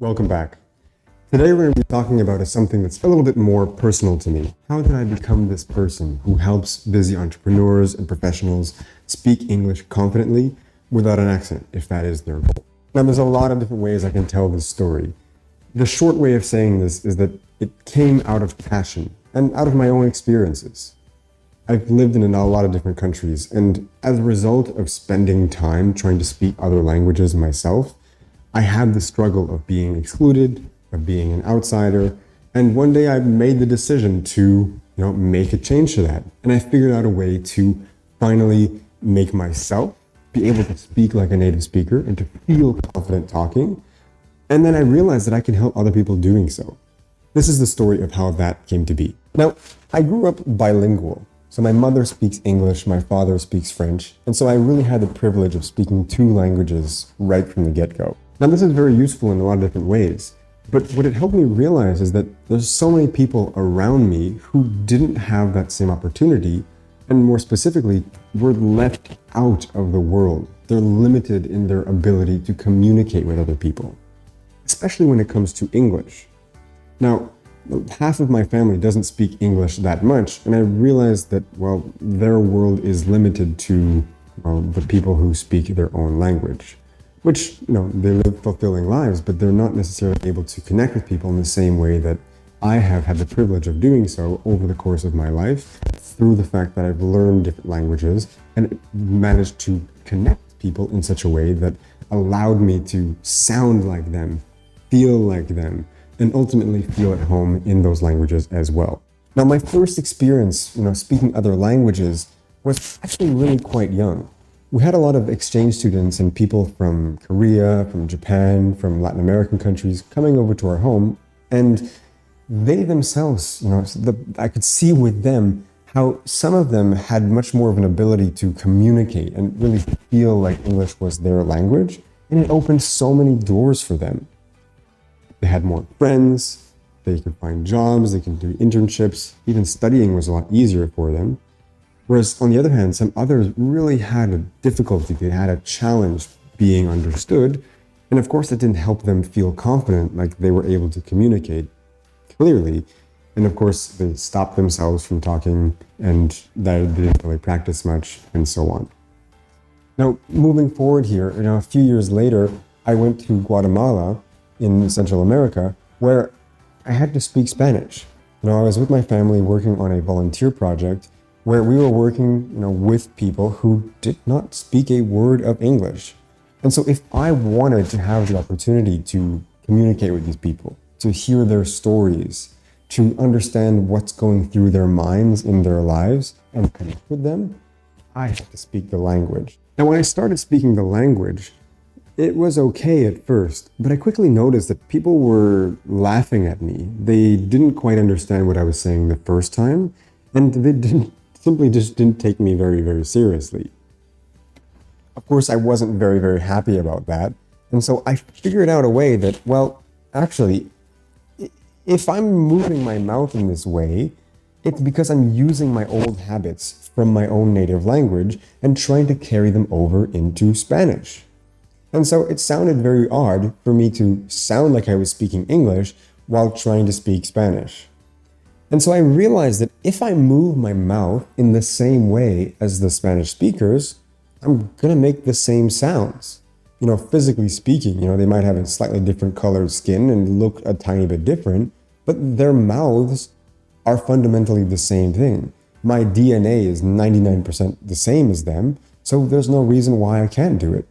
Welcome back. Today we're going to be talking about something that's a little bit more personal to me. How did I become this person who helps busy entrepreneurs and professionals speak English confidently without an accent, if that is their goal? Now, there's a lot of different ways I can tell this story. The short way of saying this is that it came out of passion and out of my own experiences. I've lived in a lot of different countries, and as a result of spending time trying to speak other languages myself, I had the struggle of being excluded, of being an outsider, and one day I made the decision to, make a change to that. And I figured out a way to finally make myself be able to speak like a native speaker and to feel confident talking. And then I realized that I can help other people doing so. This is the story of how that came to be. Now, I grew up bilingual. So my mother speaks English, my father speaks French, and so I really had the privilege of speaking two languages right from the get-go. Now, this is very useful in a lot of different ways, but what it helped me realize is that there's so many people around me who didn't have that same opportunity, and more specifically, were left out of the world. They're limited in their ability to communicate with other people, especially when it comes to English. Now, half of my family doesn't speak English that much, and I realized that, their world is limited to, the people who speak their own language, which, they live fulfilling lives, but they're not necessarily able to connect with people in the same way that I have had the privilege of doing so over the course of my life through the fact that I've learned different languages and managed to connect people in such a way that allowed me to sound like them, feel like them, and ultimately feel at home in those languages as well. Now, my first experience, speaking other languages was actually really quite young. We had a lot of exchange students and people from Korea, from Japan, from Latin American countries coming over to our home, and they themselves, I could see with them how some of them had much more of an ability to communicate and really feel like English was their language, and it opened so many doors for them. They had more friends, they could find jobs, they could do internships, even studying was a lot easier for them. Whereas on the other hand, some others really had a difficulty, they had a challenge being understood. And of course, it didn't help them feel confident, like they were able to communicate clearly. And of course, they stopped themselves from talking and they didn't really practice much and so on. Now, moving forward here, a few years later, I went to Guatemala in Central America, where I had to speak Spanish. I was with my family working on a volunteer project where we were working, with people who did not speak a word of English. And so if I wanted to have the opportunity to communicate with these people, to hear their stories, to understand what's going through their minds in their lives and connect with them, I had to speak the language. Now, when I started speaking the language, it was okay at first, but I quickly noticed that people were laughing at me. They didn't quite understand what I was saying the first time, and they didn't take me very, very seriously. Of course, I wasn't very, very happy about that, and so I figured out a way that, actually, if I'm moving my mouth in this way, it's because I'm using my old habits from my own native language and trying to carry them over into Spanish. And so it sounded very odd for me to sound like I was speaking English while trying to speak Spanish. And so I realized that if I move my mouth in the same way as the Spanish speakers, I'm gonna make the same sounds. Physically speaking, they might have a slightly different colored skin and look a tiny bit different, but their mouths are fundamentally the same thing. My DNA is 99% the same as them, so there's no reason why I can't do it.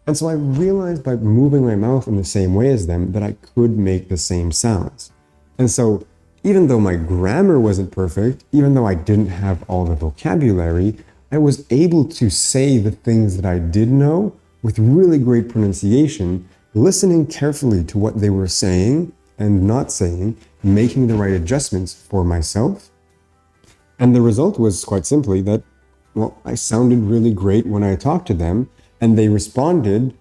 And so I realized by moving my mouth in the same way as them that I could make the same sounds. And so even though my grammar wasn't perfect, even though I didn't have all the vocabulary, I was able to say the things that I did know with really great pronunciation, listening carefully to what they were saying and not saying, making the right adjustments for myself. And the result was quite simply that, I sounded really great when I talked to them, and they responded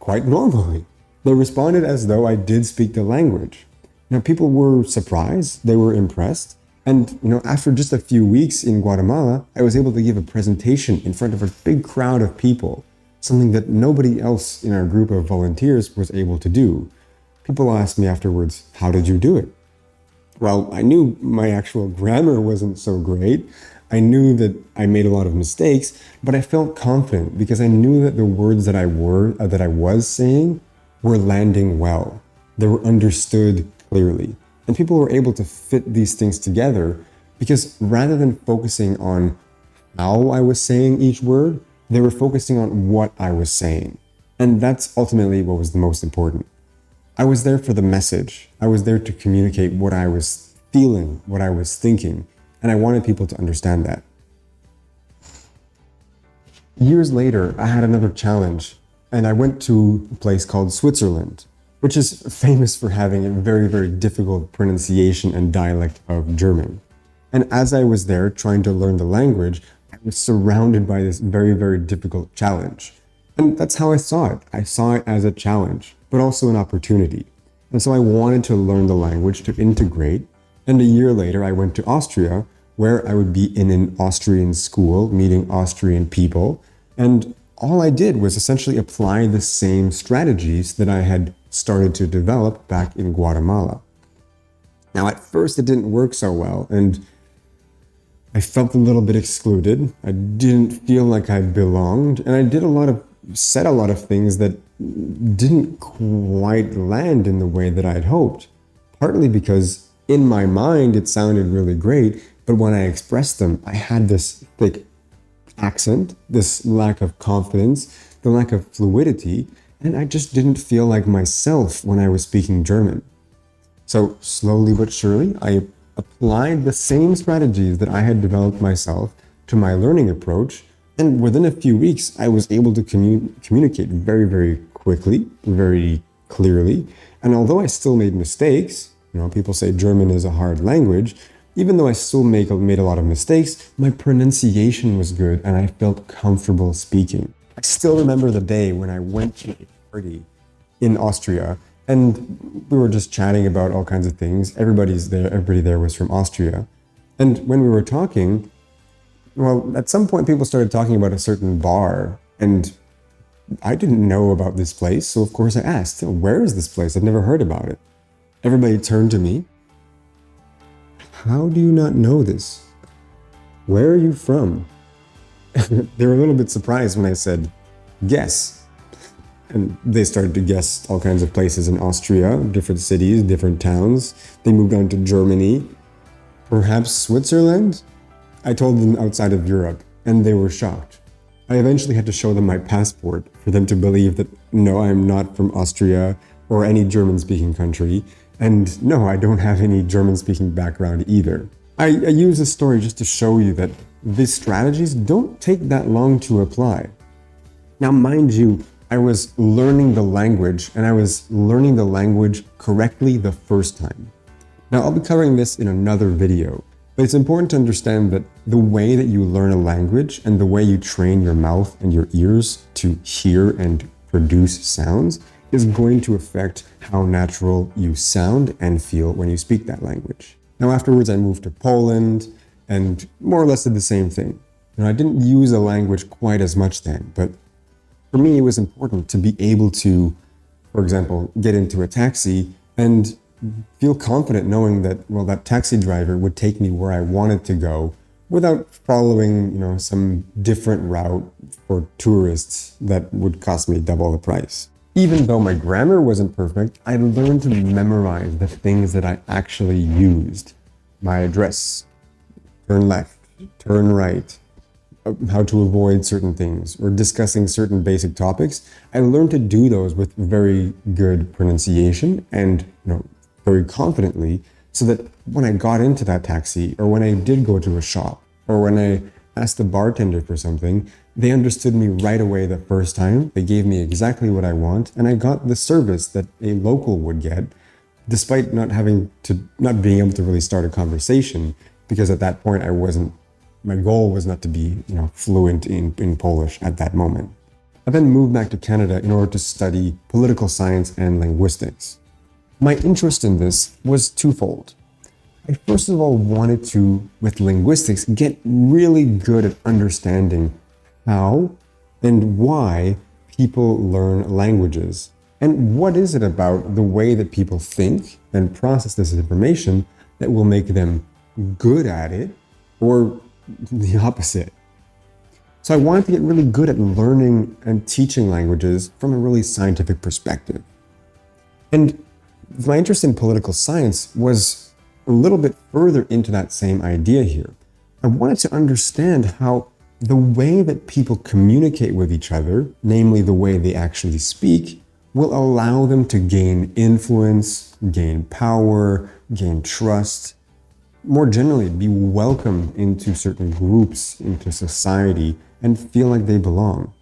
quite normally. They responded as though I did speak the language. Now, people were surprised, they were impressed, and after just a few weeks in Guatemala, I was able to give a presentation in front of a big crowd of people, something that nobody else in our group of volunteers was able to do. People asked me afterwards, how did you do it? Well, I knew my actual grammar wasn't so great. I knew that I made a lot of mistakes, but I felt confident because I knew that the words that I was saying were landing well. They were understood clearly. And people were able to fit these things together because rather than focusing on how I was saying each word, they were focusing on what I was saying. And that's ultimately what was the most important. I was there for the message. I was there to communicate what I was feeling, what I was thinking, and I wanted people to understand that. Years later, I had another challenge, and I went to a place called Switzerland, which is famous for having a very, very difficult pronunciation and dialect of German. And as I was there trying to learn the language, I was surrounded by this very, very difficult challenge. And that's how I saw it. I saw it as a challenge, but also an opportunity. And so I wanted to learn the language to integrate. And a year later, I went to Austria, where I would be in an Austrian school, meeting Austrian people. And all I did was essentially apply the same strategies that I had started to develop back in Guatemala. Now, at first, it didn't work so well, and I felt a little bit excluded. I didn't feel like I belonged, and I said a lot of things that didn't quite land in the way that I'd hoped. Partly because in my mind it sounded really great, but when I expressed them, I had this thick accent, this lack of confidence, the lack of fluidity, and I just didn't feel like myself when I was speaking German. So slowly but surely, I applied the same strategies that I had developed myself to my learning approach. And within a few weeks, I was able to communicate very, very quickly, very clearly. And although I still made mistakes, people say German is a hard language, even though I still made a lot of mistakes, my pronunciation was good and I felt comfortable speaking. I still remember the day when I went to a party in Austria and we were just chatting about all kinds of things. Everybody there was from Austria. And when we were talking, well, at some point people started talking about a certain bar, and I didn't know about this place, so of course I asked, where is this place? I've never heard about it. Everybody turned to me. How do you not know this? Where are you from? They were a little bit surprised when I said, guess. And they started to guess all kinds of places in Austria, different cities, different towns. They moved on to Germany, perhaps Switzerland. I told them outside of Europe, and they were shocked. I eventually had to show them my passport for them to believe that no, I'm not from Austria or any German-speaking country, and no, I don't have any German-speaking background either. I use this story just to show you that these strategies don't take that long to apply. Now, mind you, I was learning the language, and I was learning the language correctly the first time. Now, I'll be covering this in another video, but it's important to understand that the way that you learn a language and the way you train your mouth and your ears to hear and produce sounds is going to affect how natural you sound and feel when you speak that language. Now, afterwards, I moved to Poland and more or less did the same thing. I didn't use a language quite as much then, but for me, it was important to be able to, for example, get into a taxi and feel confident knowing that, well, that taxi driver would take me where I wanted to go without following, some different route for tourists that would cost me double the price. Even though my grammar wasn't perfect, I learned to memorize the things that I actually used. My address, turn left, turn right, how to avoid certain things, or discussing certain basic topics. I learned to do those with very good pronunciation and very confidently, so that when I got into that taxi, or when I did go to a shop, or when I asked the bartender for something, they understood me right away the first time. They gave me exactly what I want, and I got the service that a local would get, despite not being able to really start a conversation, because at that point my goal was not to be fluent in Polish at that moment. I then moved back to Canada in order to study political science and linguistics. My interest in this was twofold. I first of all wanted to, with linguistics, get really good at understanding how and why people learn languages. And what is it about the way that people think and process this information that will make them good at it, or the opposite? So I wanted to get really good at learning and teaching languages from a really scientific perspective. And my interest in political science was a little bit further into that same idea here. I wanted to understand how the way that people communicate with each other, namely the way they actually speak, will allow them to gain influence, gain power, gain trust, more generally be welcomed into certain groups, into society, and feel like they belong.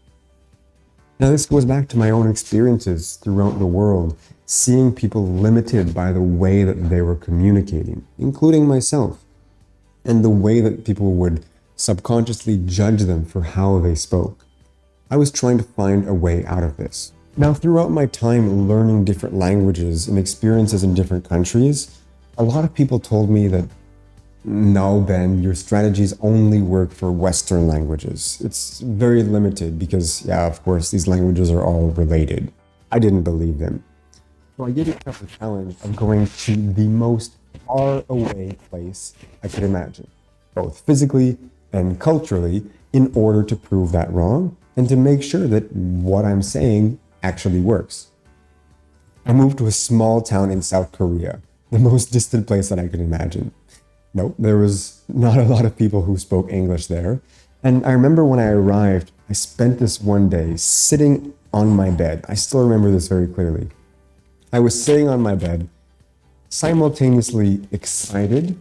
Now, this goes back to my own experiences throughout the world, seeing people limited by the way that they were communicating, including myself, and the way that people would subconsciously judge them for how they spoke. I was trying to find a way out of this. Now, throughout my time learning different languages and experiences in different countries, a lot of people told me that, no, Ben, your strategies only work for Western languages. It's very limited because, yeah, of course, these languages are all related. I didn't believe them. So I gave myself the challenge of going to the most far away place I could imagine, both physically and culturally, in order to prove that wrong and to make sure that what I'm saying actually works. I moved to a small town in South Korea, the most distant place that I could imagine. No, there was not a lot of people who spoke English there. And I remember when I arrived, I spent this one day sitting on my bed. I still remember this very clearly. I was sitting on my bed, simultaneously excited,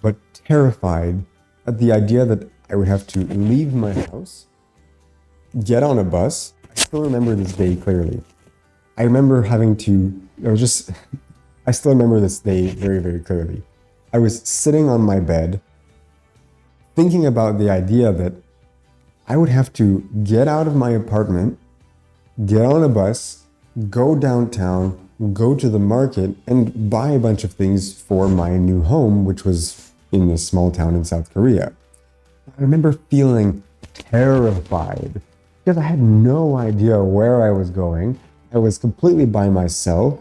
but terrified at the idea that I would have to leave my house, get on a bus. I still remember this day clearly. I remember I still remember this day very, very clearly. I was sitting on my bed, thinking about the idea that I would have to get out of my apartment, get on a bus, go downtown, go to the market, and buy a bunch of things for my new home, which was in this small town in South Korea. I remember feeling terrified because I had no idea where I was going. I was completely by myself.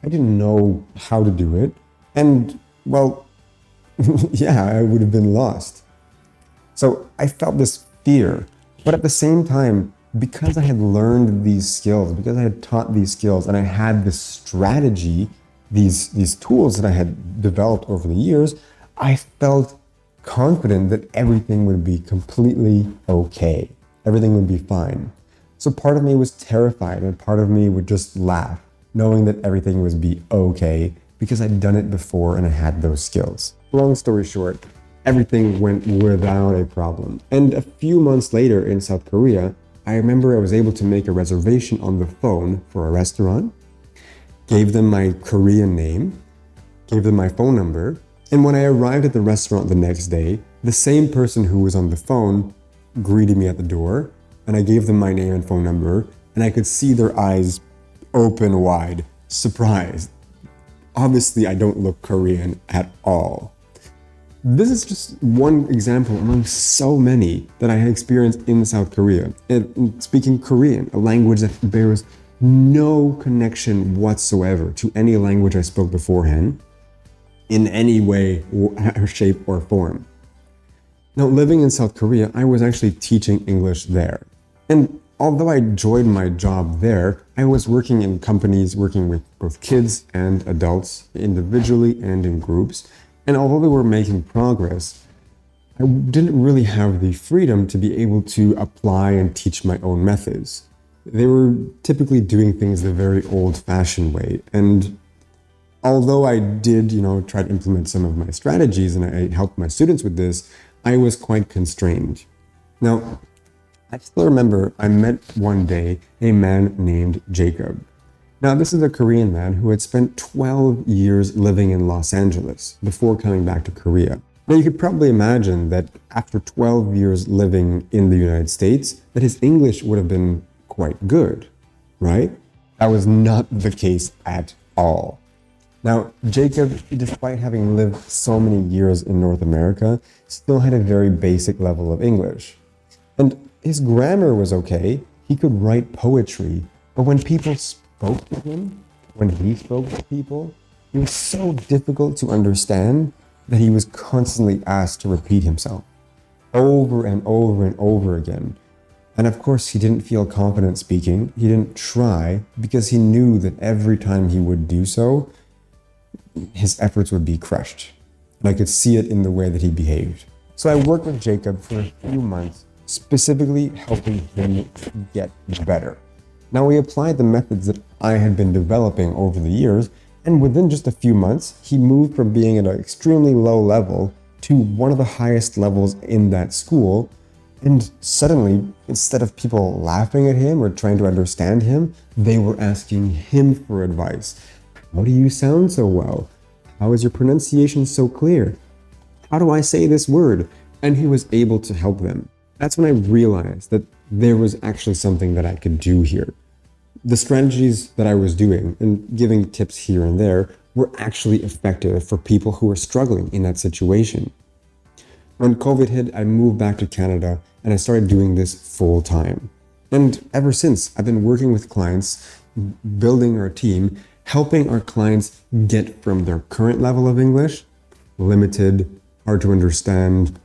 I didn't know how to do it. And, well, yeah, I would have been lost. So I felt this fear, but at the same time, because I had learned these skills, because I had taught these skills, and I had this strategy, these tools that I had developed over the years, I felt confident that everything would be completely okay. Everything would be fine. So part of me was terrified, and part of me would just laugh, knowing that everything would be okay because I'd done it before and I had those skills. Long story short, everything went without a problem. And a few months later in South Korea, I remember I was able to make a reservation on the phone for a restaurant, gave them my Korean name, gave them my phone number, and when I arrived at the restaurant the next day, the same person who was on the phone greeted me at the door, and I gave them my name and phone number, and I could see their eyes open wide, surprised. Obviously, I don't look Korean at all. This is just one example among so many that I had experienced in South Korea. And speaking Korean, a language that bears no connection whatsoever to any language I spoke beforehand, in any way, or shape, or form. Now, living in South Korea, I was actually teaching English there. And although I enjoyed my job there, I was working in companies working with both kids and adults, individually and in groups. And although they were making progress, I didn't really have the freedom to be able to apply and teach my own methods. They were typically doing things the very old-fashioned way. And although I did, try to implement some of my strategies and I helped my students with this, I was quite constrained. Now, I still remember I met one day a man named Jacob. Now, this is a Korean man who had spent 12 years living in Los Angeles before coming back to Korea. Now, you could probably imagine that after 12 years living in the United States, that his English would have been quite good, right? That was not the case at all. Now, Jacob, despite having lived so many years in North America, still had a very basic level of English. And his grammar was okay. He could write poetry, but when people spoke to him, when he spoke to people, he was so difficult to understand that he was constantly asked to repeat himself over and over and over again. And of course, he didn't feel confident speaking. He didn't try because he knew that every time he would do so, his efforts would be crushed. And I could see it in the way that he behaved. So I worked with Jacob for a few months, specifically helping him get better. Now we applied the methods that I had been developing over the years, and within just a few months, he moved from being at an extremely low level to one of the highest levels in that school. And suddenly, instead of people laughing at him or trying to understand him, they were asking him for advice. How do you sound so well? How is your pronunciation so clear? How do I say this word? And he was able to help them. That's when I realized that there was actually something that I could do here. The strategies that I was doing and giving tips here and there were actually effective for people who were struggling in that situation. When COVID hit, I moved back to Canada and I started doing this full time. And ever since, I've been working with clients, building our team, helping our clients get from their current level of English, limited, hard to understand,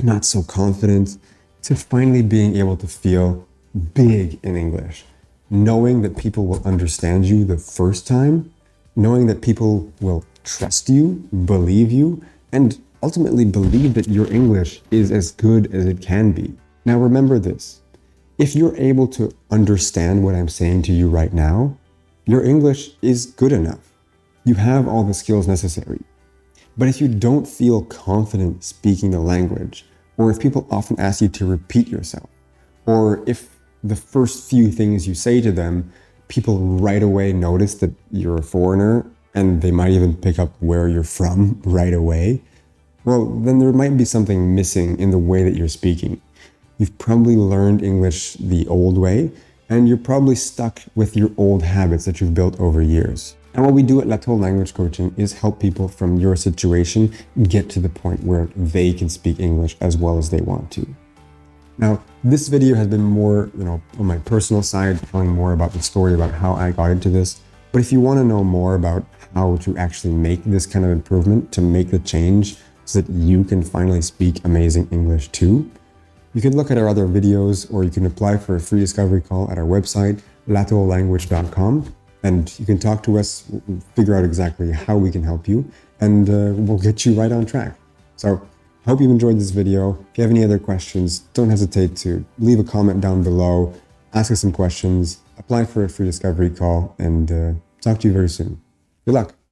not so confident, to finally being able to feel big in English. Knowing that people will understand you the first time, knowing that people will trust you, believe you, and ultimately believe that your English is as good as it can be. Now remember this, if you're able to understand what I'm saying to you right now, your English is good enough. You have all the skills necessary. But if you don't feel confident speaking the language, or if people often ask you to repeat yourself, or if the first few things you say to them, people right away notice that you're a foreigner and they might even pick up where you're from right away, well, then there might be something missing in the way that you're speaking. You've probably learned English the old way, and you're probably stuck with your old habits that you've built over years. And what we do at Latour Language Coaching is help people from your situation get to the point where they can speak English as well as they want to. Now, this video has been more, on my personal side, telling more about the story about how I got into this. But if you want to know more about how to actually make this kind of improvement, to make the change so that you can finally speak amazing English too, you can look at our other videos, or you can apply for a free discovery call at our website, latourlanguage.com. And you can talk to us, figure out exactly how we can help you, and we'll get you right on track. So, hope you've enjoyed this video. If you have any other questions, don't hesitate to leave a comment down below, ask us some questions, apply for a free discovery call, and talk to you very soon. Good luck.